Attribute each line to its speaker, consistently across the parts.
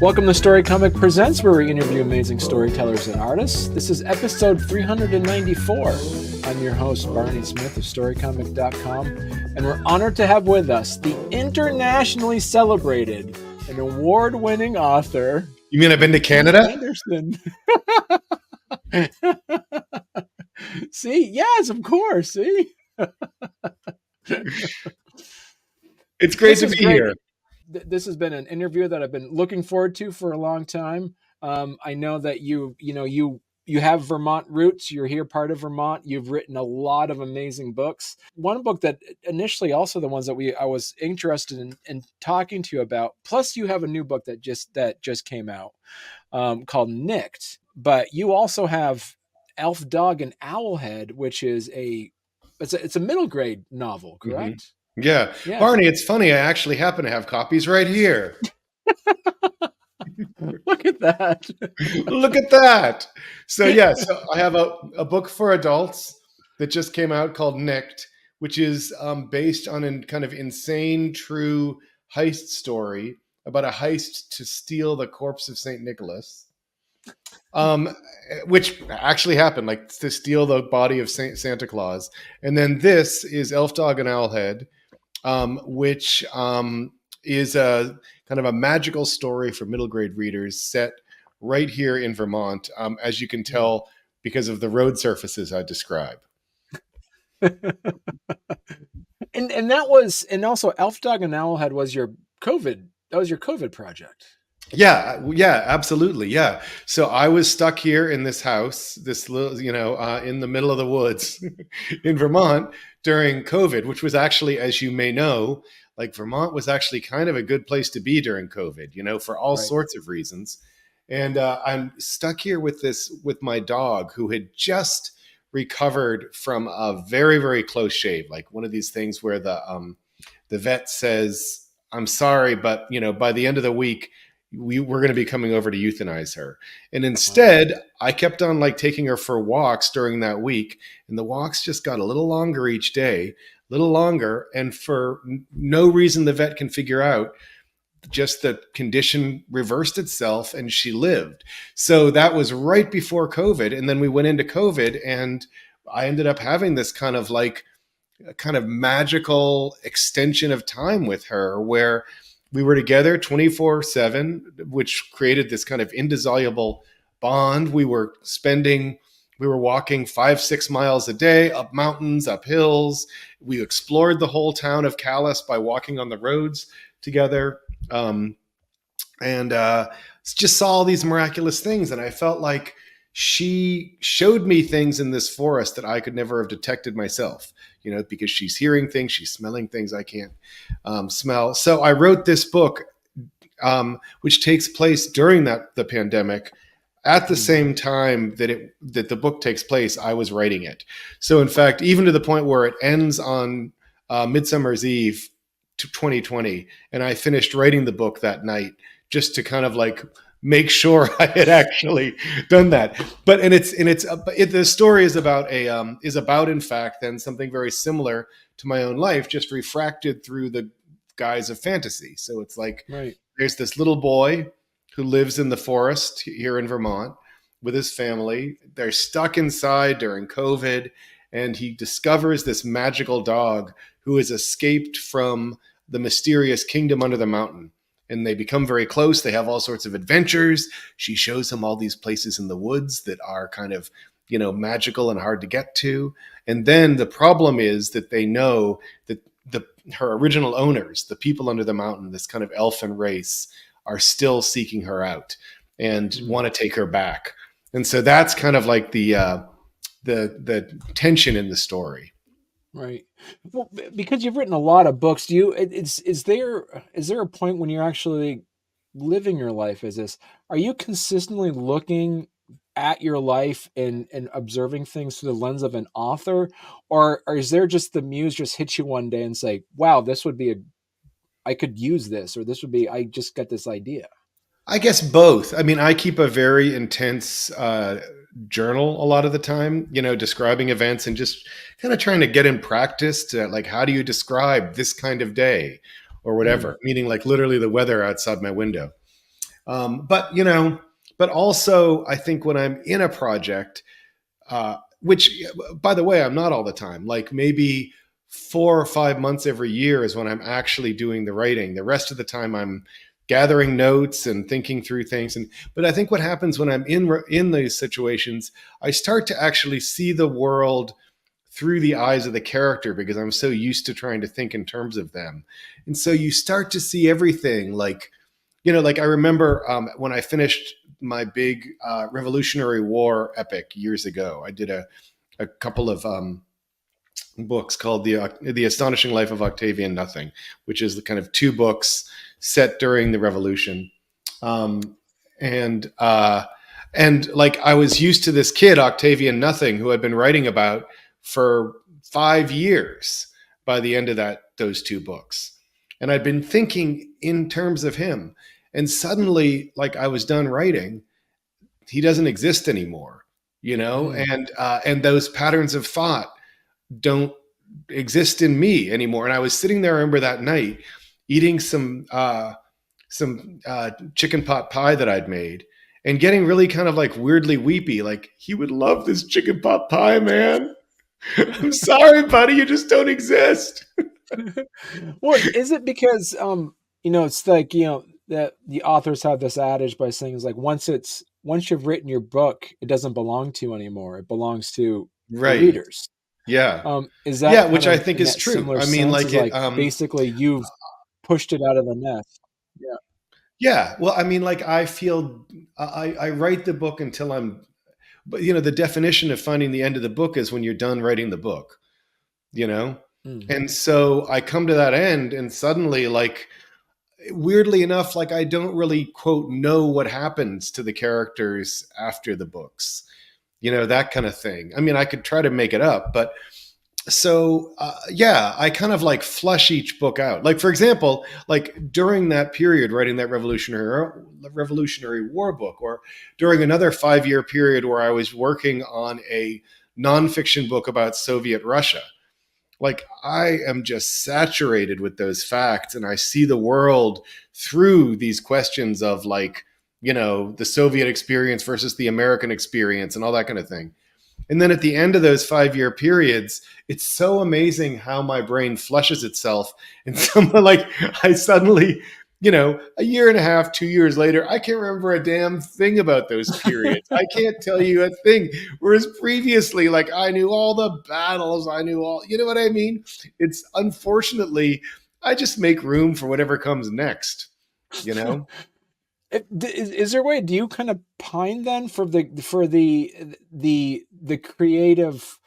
Speaker 1: Welcome to Storycomic Presents, where we interview amazing storytellers and artists. This is episode 394. I'm your host, Barney Smith of Storycomic.com, and we're honored to have with us the internationally celebrated and award-winning author.
Speaker 2: You mean I've been to Canada?
Speaker 1: Anderson. See? Yes, of course. See?
Speaker 2: It's great to be here.
Speaker 1: This has been an interview that I've been looking forward to for a long time. I know that you have Vermont roots. You're here, part of Vermont. You've written a lot of amazing books. One book that initially, also the ones that I was interested in talking to you about. Plus, you have a new book that just came out called Nicked. But you also have Elf, Dog, and Owlhead, which is it's a middle grade novel, correct?
Speaker 2: Mm-hmm. Yeah. Barney, it's funny. I actually happen to have copies right here.
Speaker 1: Look at that.
Speaker 2: Look at that. So I have a book for adults that just came out called Nicked, which is based on a kind of insane, true heist story about a heist to steal the corpse of St. Nicholas, which actually happened, like to steal the body of Santa Claus. And then this is Elf, Dog, and Owlhead, which is a kind of a magical story for middle grade readers set right here in Vermont, as you can tell because of the road surfaces I describe.
Speaker 1: and also Elf, Dog, and Owlhead was your COVID project.
Speaker 2: Yeah, absolutely. Yeah. So I was stuck here in this house, this little, in the middle of the woods in Vermont during COVID, which was actually, as you may know, like Vermont was actually kind of a good place to be during COVID, for all sorts of reasons. And I'm stuck here with my dog, who had just recovered from a very, very close shave, like one of these things where the vet says, "I'm sorry, but by the end of the week, we're going to be coming over to euthanize her." And instead, I kept on taking her for walks during that week. And the walks just got a little longer each day, a little longer. And for no reason the vet can figure out, just the condition reversed itself and she lived. So that was right before COVID. And then we went into COVID and I ended up having this kind of magical extension of time with her where we were together 24/7, which created this kind of indissoluble bond. We were walking 5-6 miles a day, up mountains, up hills. We explored the whole town of Calais by walking on the roads together. And just saw all these miraculous things. And I felt like she showed me things in this forest that I could never have detected myself, because she's hearing things, she's smelling things I can't smell. So I wrote this book, which takes place during the pandemic. At the same time that the book takes place, I was writing it. So in fact, even to the point where it ends on Midsummer's Eve 2020, and I finished writing the book that night just to kind of make sure I had actually done that. But the story is about in fact then something very similar to my own life, just refracted through the guise of fantasy. So it's there's this little boy who lives in the forest here in Vermont with his family. They're stuck inside during COVID, and he discovers this magical dog who has escaped from the mysterious kingdom under the mountain. And they become very close. They have all sorts of adventures. She shows him all these places in the woods that are kind of, magical and hard to get to. And then the problem is that they know that her original owners, the people under the mountain, this kind of elfin race, are still seeking her out and want to take her back. And so that's kind of like the tension in the story.
Speaker 1: Right. Well, because you've written a lot of books, is there a point when you're actually living your life as this? Are you consistently looking at your life and observing things through the lens of an author? Or is there just the muse just hits you one day and say, wow, I could use this, or I just got this idea?
Speaker 2: I guess both. I mean, I keep a very intense journal a lot of the time, describing events and just kind of trying to get in practice to how do you describe this kind of day or whatever, meaning literally the weather outside my window. But but also I think when I'm in a project, which by the way, I'm not all the time, like maybe 4 or 5 months every year is when I'm actually doing the writing. The rest of the time I'm gathering notes and thinking through things. But I think what happens when I'm in these situations, I start to actually see the world through the eyes of the character because I'm so used to trying to think in terms of them. And so you start to see everything like, like I remember when I finished my big Revolutionary War epic years ago, I did a couple of books called the Astonishing Life of Octavian Nothing, which is the kind of two books set during the Revolution. Um, and like I was used to this kid, Octavian Nothing, who I'd been writing about for 5 years by the end of those two books. And I'd been thinking in terms of him. And suddenly, like I was done writing, he doesn't exist anymore,
Speaker 1: Mm.
Speaker 2: and those patterns of thought don't exist in me anymore. And I was sitting there, I remember that night, eating some chicken pot pie that I'd made and getting really kind of like weirdly weepy. Like, he would love this chicken pot pie, man. I'm sorry, buddy, you just don't exist.
Speaker 1: Well, is it because it's like, that the authors have this adage by saying, is like, once you've written your book, it doesn't belong to you anymore. It belongs to the
Speaker 2: Right.
Speaker 1: readers.
Speaker 2: Yeah.
Speaker 1: Is
Speaker 2: Yeah,
Speaker 1: that kind
Speaker 2: which I
Speaker 1: of
Speaker 2: think
Speaker 1: in
Speaker 2: is
Speaker 1: that
Speaker 2: true.
Speaker 1: similar
Speaker 2: I mean,
Speaker 1: sense?
Speaker 2: like
Speaker 1: Is
Speaker 2: it
Speaker 1: like basically you've pushed it out of the nest. Yeah.
Speaker 2: yeah, well, I mean, like I feel I write the book until I'm, but the definition of finding the end of the book is when you're done writing the book, you know?
Speaker 1: Mm.
Speaker 2: And so I come to that end and suddenly, like, weirdly enough, like I don't really quote know what happens to the characters after the books, that kind of thing. I mean, I could try to make it up, but so yeah, I kind of like flush each book out. Like, for example, like during that period writing that Revolutionary War book, or during another 5 year period where I was working on a nonfiction book about Soviet Russia, like I am just saturated with those facts, and I see the world through these questions of, like, the Soviet experience versus the American experience and all that kind of thing. And then at the end of those 5 year periods, it's so amazing how my brain flushes itself. And someone like, I suddenly, a year and a half, 2 years later, I can't remember a damn thing about those periods. I can't tell you a thing. Whereas previously, like, I knew all the battles, I knew all, you know what I mean? It's unfortunately, I just make room for whatever comes next, you know?
Speaker 1: Is there a way? Do you kind of pine then for the creative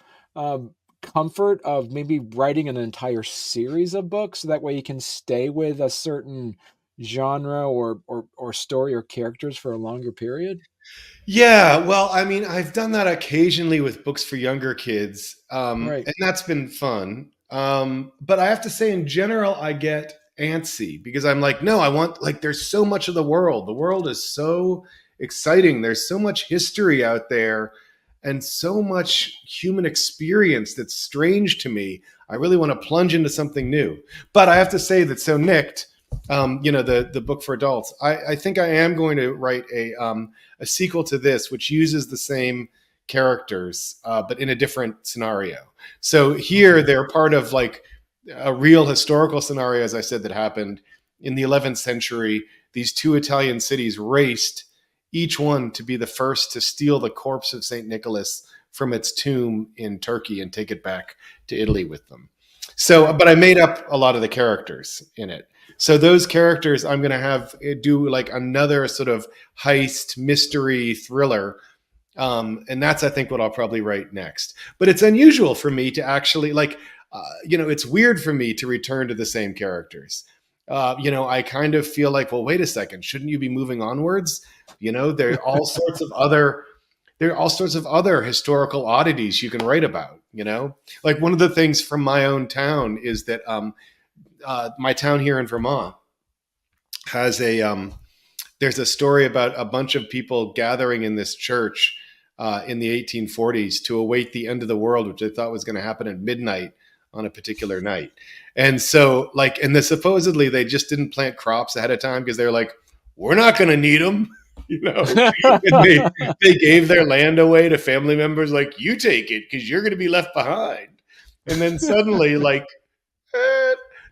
Speaker 1: comfort of maybe writing an entire series of books, so that way you can stay with a certain genre or story or characters for a longer period?
Speaker 2: Yeah, well, I mean, I've done that occasionally with books for younger kids,
Speaker 1: Right.
Speaker 2: and that's been fun. But I have to say, in general, I get antsy because I'm like, no, I want, like, there's so much of the world. The world is so exciting. There's so much history out there and so much human experience that's strange to me. I really want to plunge into something new. But I have to say that, so Nicked, the book for adults, I think I am going to write a sequel to this, which uses the same characters, but in a different scenario. So here
Speaker 1: Okay.
Speaker 2: they're part of, like, a real historical scenario, as I said, that happened in the 11th century. These two Italian cities raced, each one to be the first to steal the corpse of St. Nicholas from its tomb in Turkey and take it back to Italy with them. So, but I made up a lot of the characters in it. So those characters, I'm going to have do like another sort of heist mystery thriller, and that's, I think, what I'll probably write next. But it's unusual for me to actually, like, it's weird for me to return to the same characters. I kind of feel like, well, wait a second, shouldn't you be moving onwards? There are all sorts of other historical oddities you can write about. Like, one of the things from my own town is that my town here in Vermont has there's a story about a bunch of people gathering in this church in the 1840s to await the end of the world, which they thought was going to happen at midnight on a particular night. And so, like, supposedly they just didn't plant crops ahead of time because they're like, we're not going to need them. You know, and they gave their land away to family members, like, you take it because you're going to be left behind. And then suddenly, like,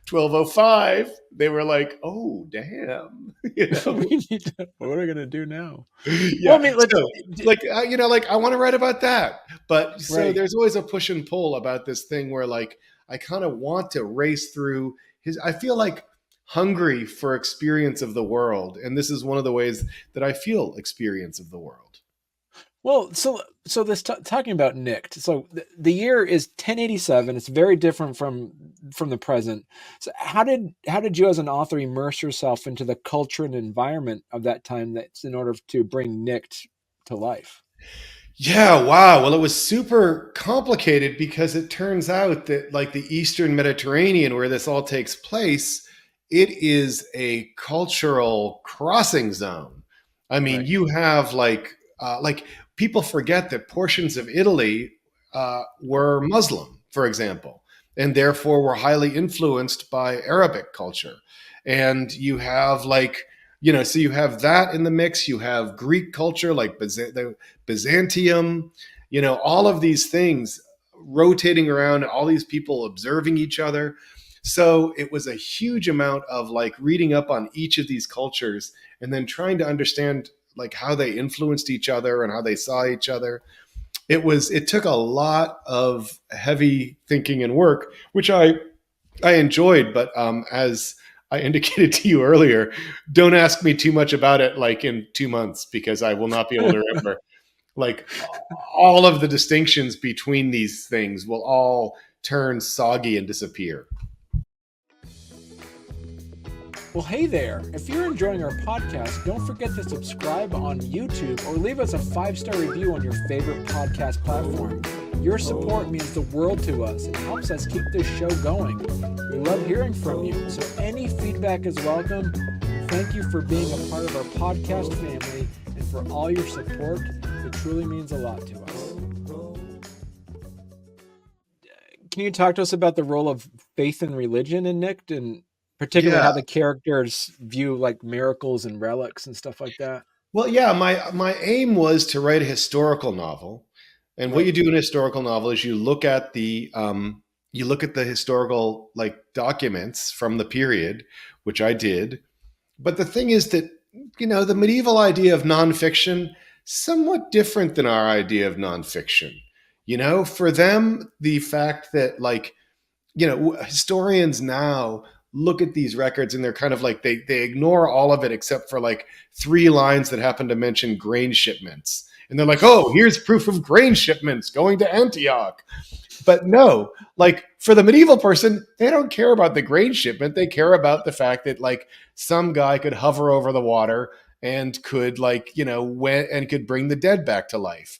Speaker 2: 1205, they were like, oh, damn. You know?
Speaker 1: What are we gonna do now? Well, I
Speaker 2: Yeah.
Speaker 1: mean,
Speaker 2: So, like, like, I want to write about that. But so
Speaker 1: right.
Speaker 2: there's always a push and pull about this thing where, like, I kind of want to race through his, I feel like hungry for experience of the world. And this is one of the ways that I feel experience of the world.
Speaker 1: Well, so this talking about Nicked. So the year is 1087. It's very different from the present. So how did you as an author immerse yourself into the culture and environment of that time that's in order to bring Nicked to life?
Speaker 2: Yeah, wow. Well, it was super complicated because it turns out that, like, the Eastern Mediterranean, where this all takes place, it is a cultural crossing zone. I mean,
Speaker 1: Right.
Speaker 2: you have like people forget that portions of Italy were Muslim, for example, and therefore were highly influenced by Arabic culture. And you have, like, so you have that in the mix. You have Greek culture, like the Byzantium, all of these things rotating around, all these people observing each other. So it was a huge amount of, like, reading up on each of these cultures and then trying to understand, like, how they influenced each other and how they saw each other. It took a lot of heavy thinking and work, which I enjoyed, but as I indicated to you earlier, don't ask me too much about it, like, in 2 months, because I will not be able to remember. Like, all of the distinctions between these things will all turn soggy and disappear.
Speaker 1: Well, hey there. If you're enjoying our podcast, don't forget to subscribe on YouTube or leave us a 5-star review on your favorite podcast platform. Your support means the world to us and helps us keep this show going. We love hearing from you, so any feedback is welcome. Thank you for being a part of our podcast family and for all your support. It truly means a lot to us. Can you talk to us about the role of faith and religion in Nicked, and particularly how
Speaker 2: Yeah.
Speaker 1: the characters view, like, miracles and relics and stuff like that?
Speaker 2: Well, yeah, my aim was to write a historical novel. And what you
Speaker 1: Right.
Speaker 2: do in a historical novel is you look at the historical, like, documents from the period, which I did. But the thing is that, the medieval idea of nonfiction, somewhat different than our idea of nonfiction. For them, the fact that, like, historians now look at these records and they're kind of like, they ignore all of it except for, like, 3 lines that happen to mention grain shipments. And they're like, oh, here's proof of grain shipments going to Antioch. But no, like, for the medieval person, they don't care about the grain shipment. They care about the fact that, like, some guy could hover over the water and could, like, and could bring the dead back to life.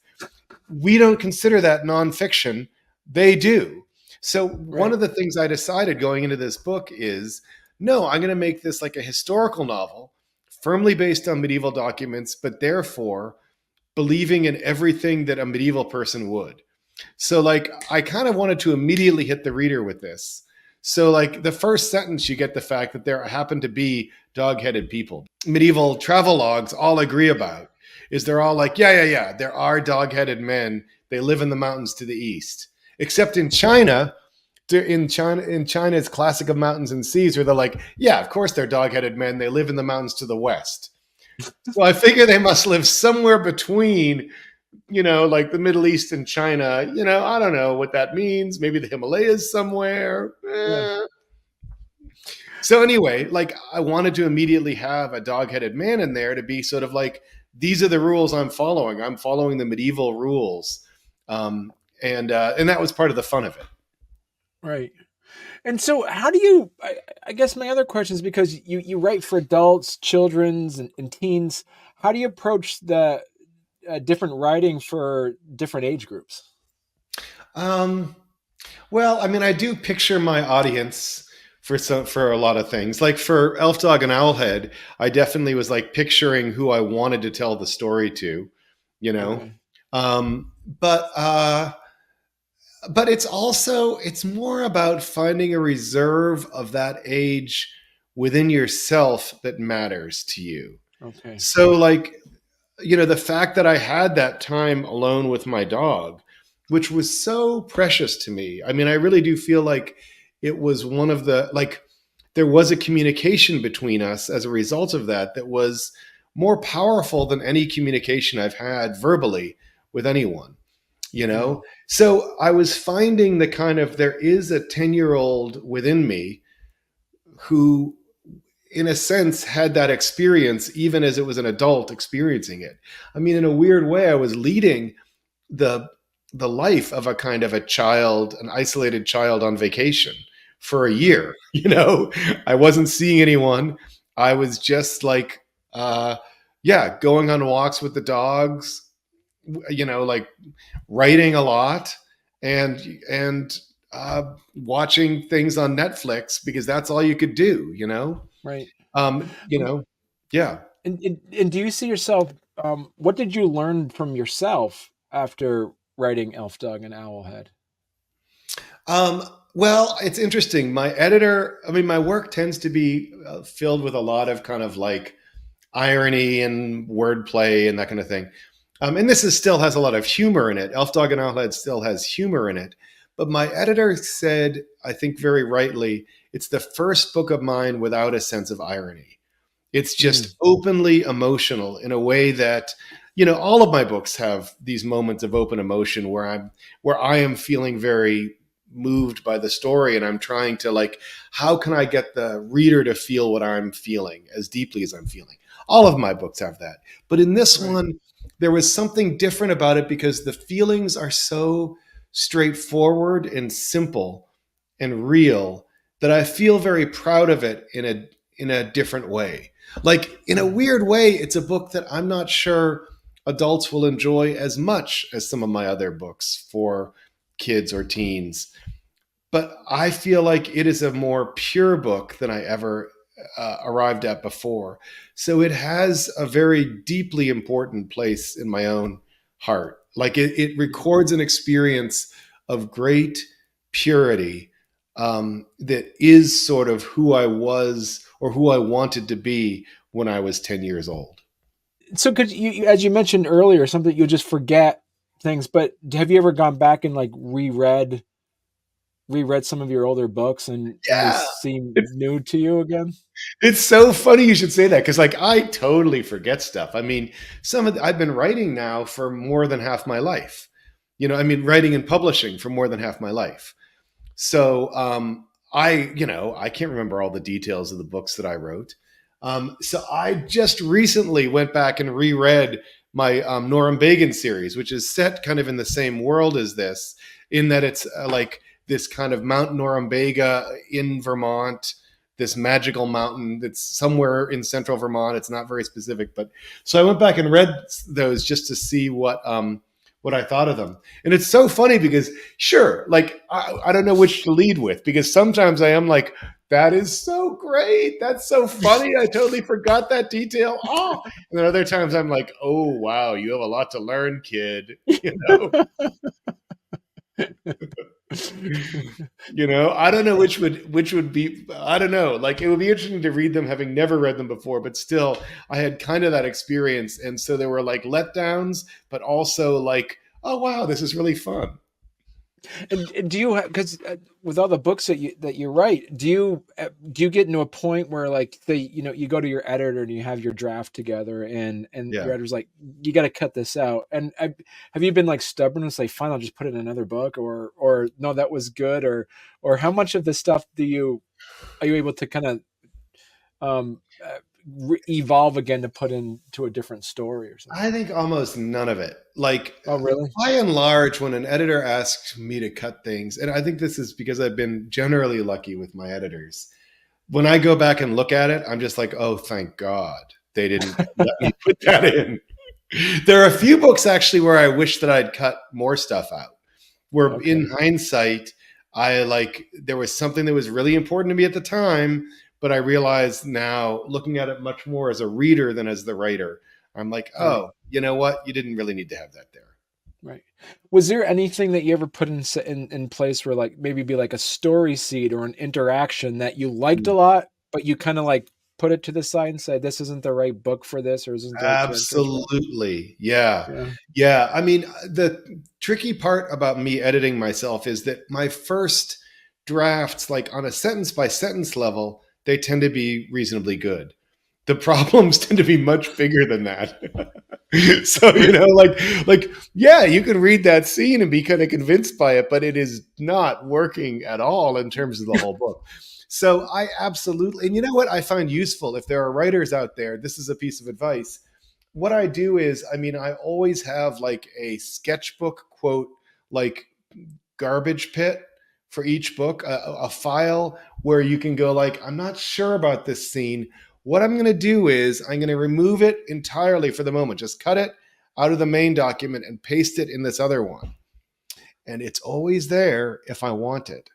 Speaker 2: We don't consider that nonfiction. They do. So one
Speaker 1: Right.
Speaker 2: of the things I decided going into this book is, no, I'm going to make this like a historical novel, firmly based on medieval documents, but therefore believing in everything that a medieval person would. So, like, I kind of wanted to immediately hit the reader with this. So, like, the first sentence, you get the fact that there happen to be dog-headed people. Medieval travelogues all agree about is they're all like, yeah, there are dog-headed men. They live in the mountains to the east. Except in China, in China's classic of mountains and seas, where they're like, yeah, of course they're dog-headed men. They live in the mountains to the west. So I figure they must live somewhere between, like the Middle East and China. I don't know what that means. Maybe the Himalayas somewhere.
Speaker 1: Yeah.
Speaker 2: So anyway, like, I wanted to immediately have a dog-headed man in there to be sort of like, these are the rules I'm following. I'm following the medieval rules, and that was part of the fun of it.
Speaker 1: Right. And so how do you, I guess my other question is, because you write for adults, children's, and teens, how do you approach the different writing for different age groups?
Speaker 2: Um, well, I mean, I do picture my audience for a lot of things. Like for Elf Dog and Owlhead, I definitely was, like, picturing who I wanted to tell the story to, you know.
Speaker 1: Okay.
Speaker 2: Um, but but it's more about finding a reserve of that age within yourself that matters to you.
Speaker 1: Okay.
Speaker 2: So like, the fact that I had that time alone with my dog, which was so precious to me. I mean, I really do feel like it was one of the, like, there was a communication between us as a result of that that was more powerful than any communication I've had verbally with anyone, you
Speaker 1: Mm,
Speaker 2: know? So I was finding the kind of, there is a 10-year-old within me who, in a sense, had that experience even as it was an adult experiencing it. I mean, in a weird way, I was leading the the life of a kind of a child, an isolated child on vacation for a
Speaker 1: right.
Speaker 2: year. I wasn't seeing anyone. I was just like, yeah, going on walks with the dogs. Like writing a lot and watching things on Netflix because that's all you could do.
Speaker 1: Right.
Speaker 2: Um, you
Speaker 1: Um,
Speaker 2: know, yeah.
Speaker 1: and do you see yourself? What did you learn from yourself after writing Elf Dog and Owlhead?
Speaker 2: Um, well, it's interesting. My editor, I mean, my work tends to be filled with a lot of kind of like irony and wordplay and that kind of thing. And this still has a lot of humor in it. Elf Dog and Owlhead still has humor in it. But my editor said, I think very rightly, it's the first book of mine without a sense of irony. It's
Speaker 1: Mm,
Speaker 2: just openly emotional in a way that, all of my books have these moments of open emotion where I am feeling very moved by the story and I'm trying to like, how can I get the reader to feel what I'm feeling as deeply as I'm feeling? All of my books have that. But in this
Speaker 1: right.
Speaker 2: one, there was something different about it because the feelings are so straightforward and simple and real that I feel very proud of it in a different way. Like in a
Speaker 1: Mm,
Speaker 2: weird way, it's a book that I'm not sure adults will enjoy as much as some of my other books for kids or teens. But I feel like it is a more pure book than I ever arrived at before. So it has a very deeply important place in my own heart. Like it
Speaker 1: mm.
Speaker 2: records an experience of great purity that is sort of who I was or who I wanted to be when I was 10 years old.
Speaker 1: So, could as you mentioned earlier, something you'll just forget things. But have you ever gone back and like reread some of your older books and they
Speaker 2: Yeah.
Speaker 1: seem new to you again?
Speaker 2: It's so funny you should say that because, like, I totally forget stuff. I mean, I've been writing now for more than half my life. I mean, writing and publishing for more than half my life. So I can't remember all the details of the books that I wrote. So I just recently went back and reread my Norum series, which is set kind of in the same world as this, in that it's like this kind of Mount Norumbega in Vermont, this magical mountain that's somewhere in central Vermont. It's not very specific, but so I went back and read those just to see what I thought of them. And it's so funny because sure, like I don't know which to lead with because sometimes I am like, that is so great. That's so funny. I totally forgot that detail. Oh, and then other times I'm like, oh wow, you have a lot to learn, kid. I don't know which would be. I don't know. Like it would be interesting to read them, having never read them before, but still, I had kind of that experience, and so there were like letdowns, but also like, oh wow, this is really fun.
Speaker 1: And do you have, because with all the books that you write, do you get into a point where like you go to your editor and you have your draft together and your
Speaker 2: Yeah.
Speaker 1: editor's like, you got to cut this out, and have you been like stubborn and say, fine, I'll just put it in another book, or no, that was good, or how much of this stuff are you able to kind of evolve again to put into a different story or something?
Speaker 2: I think almost none of it. Like,
Speaker 1: Oh, really?
Speaker 2: by and large, when an editor asks me to cut things, and I think this is because I've been generally lucky with my editors, when I go back and look at it, I'm just like, oh, thank God they didn't let me put that in. There are a few books actually where I wish that I'd cut more stuff out. Where in
Speaker 1: Okay.
Speaker 2: hindsight, I like there was something that was really important to me at the time, but I realize now, looking at it much more as a reader than as the writer, I'm like,
Speaker 1: Right.
Speaker 2: oh, you know what? You didn't really need to have that there.
Speaker 1: Right. Was there anything that you ever put in place where like maybe be like a story seed or an interaction that you liked a lot, but you kind of like put it to the side and say this isn't the right book for this, or this isn't the right character for that?
Speaker 2: Absolutely. Yeah.
Speaker 1: Yeah.
Speaker 2: Yeah. I mean, the tricky part about me editing myself is that my first drafts, like on a sentence by sentence level, they tend to be reasonably good. The problems tend to be much bigger than that. So, yeah, you can read that scene and be kind of convinced by it, but it is not working at all in terms of the whole book. So I absolutely, and you know what I find useful, if there are writers out there, this is a piece of advice. What I do is, I mean, I always have like a sketchbook quote, like garbage pit for each book, a file where you can go like, I'm not sure about this scene. What I'm going to do is I'm going to remove it entirely for the moment. Just cut it out of the main document and paste it in this other one. And it's always there if I want it.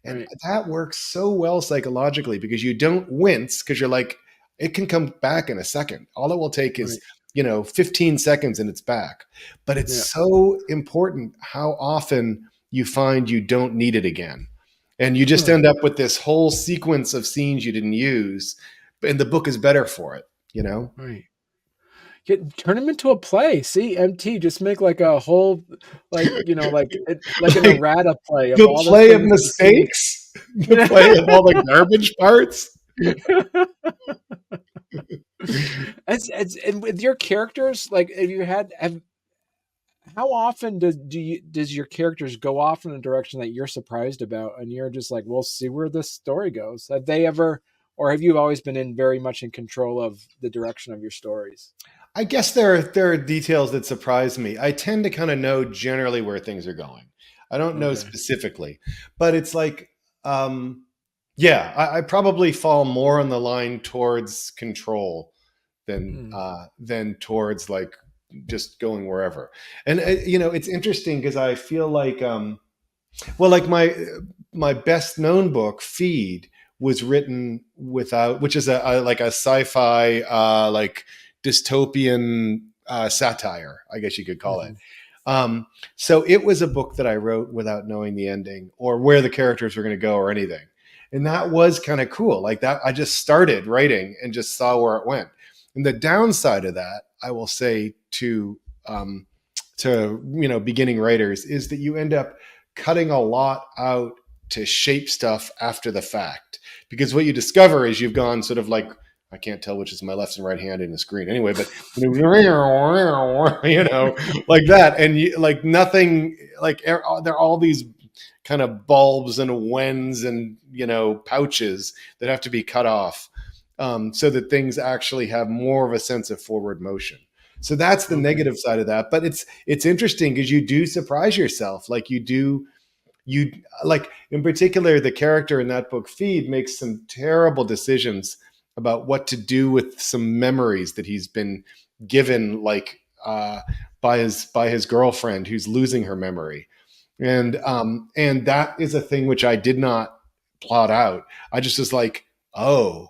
Speaker 2: And
Speaker 1: Right.
Speaker 2: that works so well psychologically because you don't wince because you're like, it can come back in a second. All it will take is,
Speaker 1: Right.
Speaker 2: 15 seconds and it's back. But it's
Speaker 1: Yeah.
Speaker 2: so important how often you find you don't need it again. And you just
Speaker 1: Huh.
Speaker 2: end up with this whole sequence of scenes you didn't use. And the book is better for it.
Speaker 1: Right. Turn them into a play. See, MT, just make like a whole, like an
Speaker 2: Like
Speaker 1: errata play of
Speaker 2: the
Speaker 1: all the
Speaker 2: play of
Speaker 1: things you've seen.
Speaker 2: mistakes, the play of all the garbage parts.
Speaker 1: And with your characters, like, how often does your characters go off in a direction that you're surprised about, and you're just like, we'll see where this story goes? Have they ever, or have you always been very much in control of the direction of your stories?
Speaker 2: I guess there are details that surprise me. I tend to kind of know generally where things are going. I don't know
Speaker 1: Okay.
Speaker 2: specifically, but it's like, yeah, I probably fall more on the line towards control
Speaker 1: Hmm.
Speaker 2: than towards like just going wherever. And it's interesting because I feel like, well, like my best known book, Feed, was written without, which is like a sci-fi like dystopian satire, I guess you could call it.
Speaker 1: Hmm.
Speaker 2: So it was a book that I wrote without knowing the ending or where the characters were going to go or anything, and that was kind of cool. Like that, I just started writing and just saw where it went. And the downside of that, I will say to beginning writers, is that you end up cutting a lot out to shape stuff after the fact, because what you discover is you've gone sort of like, I can't tell which is my left and right hand in the screen anyway, but like that, and you like nothing, like there are all these kind of bulbs and wens and pouches that have to be cut off, so that things actually have more of a sense of forward motion. So that's the
Speaker 1: Okay.
Speaker 2: negative side of that. But it's interesting because you do surprise yourself. Like you like in particular, the character in that book, Feed, makes some terrible decisions about what to do with some memories that he's been given, like by his girlfriend who's losing her memory. And that is a thing which I did not plot out. I just was like, oh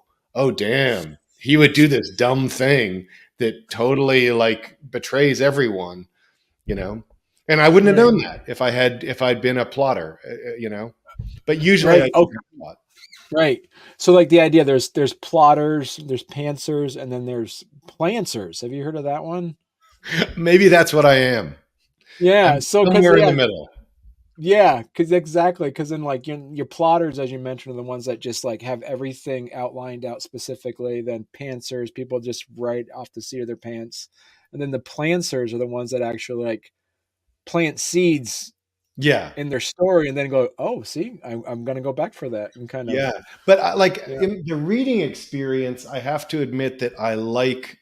Speaker 2: damn, he would do this dumb thing that totally like betrays everyone, you know. And I wouldn't have
Speaker 1: Right.
Speaker 2: known that if I'd been a plotter, you know. But usually I
Speaker 1: Right.
Speaker 2: do
Speaker 1: Oh,
Speaker 2: plot.
Speaker 1: right. So like the idea, there's plotters, there's pantsers, and then there's plancers. Have you heard of that one?
Speaker 2: Maybe that's what I am.
Speaker 1: Yeah.
Speaker 2: I'm
Speaker 1: So because
Speaker 2: somewhere in the
Speaker 1: yeah,
Speaker 2: middle.
Speaker 1: yeah, because exactly, because then like your plotters, as you mentioned, are the ones that just like have everything outlined out specifically. Then pantsers, people just write off the seat of their pants, and then the plancers are the ones that actually like plant seeds
Speaker 2: Yeah.
Speaker 1: in their story, and then go, oh, see, I'm gonna go back for that, and kind of
Speaker 2: Yeah, but like
Speaker 1: yeah,
Speaker 2: in the reading experience, I have to admit that I like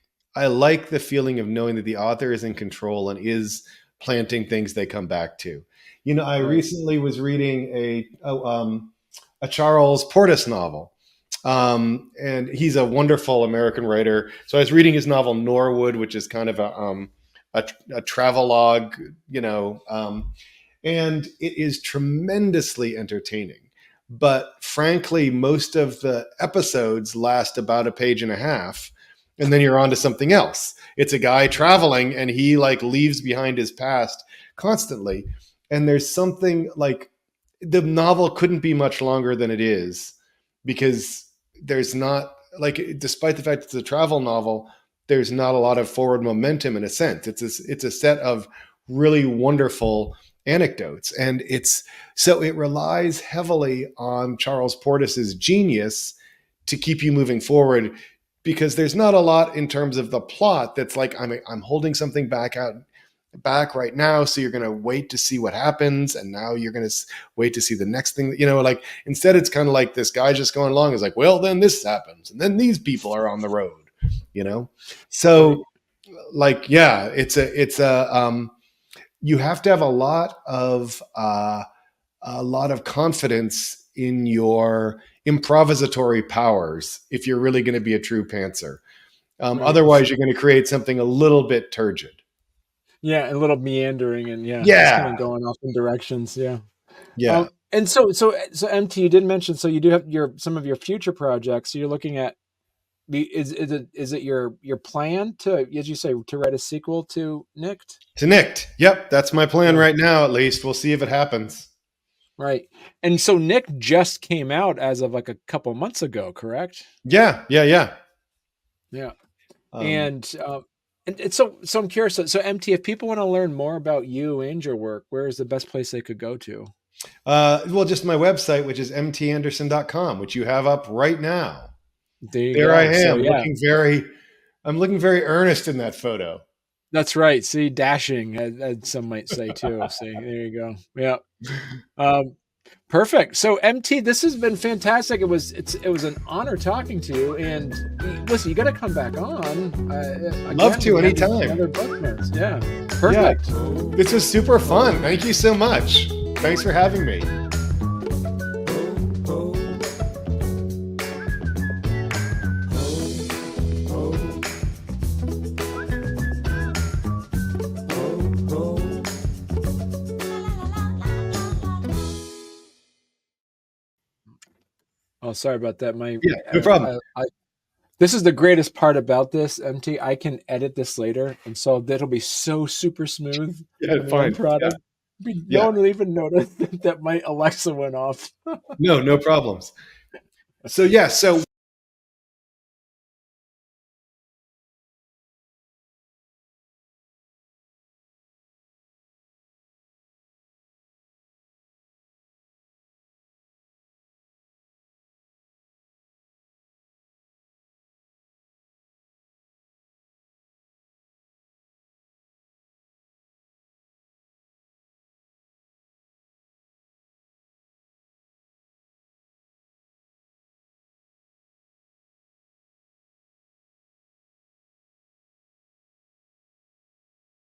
Speaker 2: the feeling of knowing that the author is in control and is planting things they come back to. I
Speaker 1: right,
Speaker 2: recently was reading a Charles Portis novel, and he's a wonderful American writer. So I was reading his novel Norwood, which is kind of a travelogue, and it is tremendously entertaining. But frankly, most of the episodes last about a page and a half, and then you're on to something else. It's a guy traveling, and he like leaves behind his past constantly. And there's something like the novel couldn't be much longer than it is because there's not. like, despite the fact it's a travel novel, there's not a lot of forward momentum in a sense. It's a set of really wonderful anecdotes, and it relies heavily on Charles Portis's genius to keep you moving forward, because there's not a lot in terms of the plot that's like, I'm holding something back right now, so you're going to wait to see what happens, and now you're going to wait to see the next thing, like, instead it's kind of like this guy just going along is like, well, then this happens, and then these people are on the road. So like, yeah, you have to have a lot of confidence in your improvisatory powers if you're really going to be a true pantser.
Speaker 1: Right.
Speaker 2: Otherwise, you're going to create something a little bit turgid.
Speaker 1: Yeah, a little meandering, and just kind of going off in directions. Yeah. And so MT, you did mention, so you do have some of your future projects. So you're looking at is it your plan to, as you say, to write a sequel to Nicked?
Speaker 2: To Nicked. Yep, that's my plan right now. At least we'll see if it happens.
Speaker 1: Right. And so Nick just came out as of like a couple months ago, correct?
Speaker 2: Yeah.
Speaker 1: And so I'm curious. So MT, if people want to learn more about you and your work, where is the best place they could go to?
Speaker 2: Well, just my website, which is mtanderson.com, which you have up right now.
Speaker 1: There
Speaker 2: I am, I'm looking very earnest in that photo.
Speaker 1: That's right. See, dashing, as some might say too. See, there you go. Yeah. Perfect. So MT, this has been fantastic. It was an honor talking to you. And listen, you got to come back on.
Speaker 2: Love to, anytime.
Speaker 1: Other book notes. Yeah. Perfect.
Speaker 2: Yeah. This was super fun. Thank you so much. Thanks for having me.
Speaker 1: Oh, sorry about that.
Speaker 2: No problem.
Speaker 1: This is the greatest part about this, MT. I can edit this later, and so that'll be so super smooth.
Speaker 2: Yeah, fine.
Speaker 1: Product. Yeah. No one will even notice that my Alexa went off.
Speaker 2: No problems. So